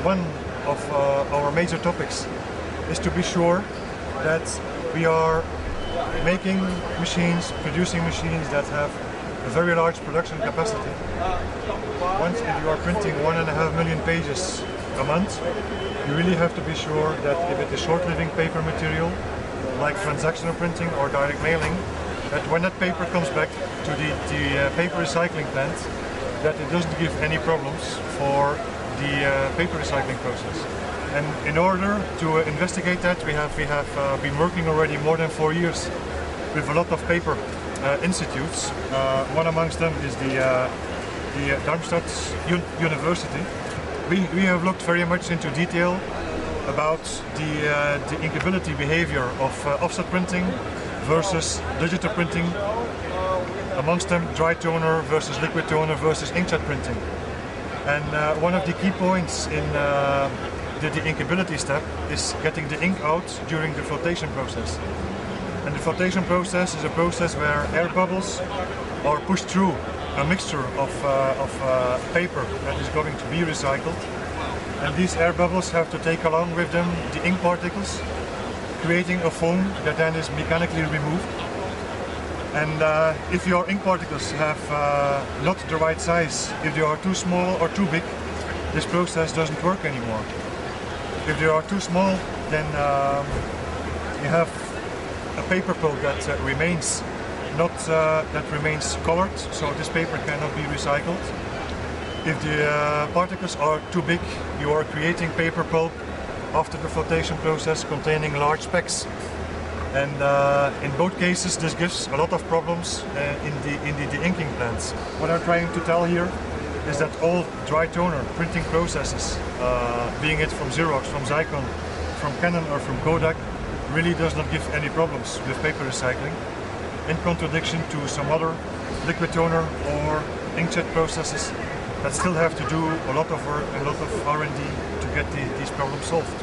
one of our major topics is to be sure that we are making machines, producing machines that have a very large production capacity. Once you are printing 1.5 million pages a month, you really have to be sure that if it is short-living paper material, like transactional printing or direct mailing, that when that paper comes back to the paper recycling plant, that it doesn't give any problems for the paper recycling process. And in order to investigate that, we have been working already more than 4 years with a lot of paper institutes. One amongst them is the Darmstadt University. We have looked very much into detail about the inkability behavior of offset printing versus digital printing, amongst them dry toner versus liquid toner versus inkjet printing. And one of the key points in the inkability step is getting the ink out during the flotation process. And the flotation process is a process where air bubbles are pushed through a mixture of paper that is going to be recycled. And these air bubbles have to take along with them the ink particles, creating a foam that then is mechanically removed. And if your ink particles have not the right size, if they are too small or too big, this process doesn't work anymore. If they are too small, then you have a paper pulp that remains colored, so this paper cannot be recycled. If the particles are too big, you are creating paper pulp after the flotation process containing large specks. And in both cases this gives a lot of problems in the inking plants. What I'm trying to tell here is that all dry toner printing processes, being it from Xerox, from Zycon, from Canon or from Kodak, really does not give any problems with paper recycling, in contradiction to some other liquid toner or inkjet processes that still have to do a lot of work, a lot of R&D to get these problems solved.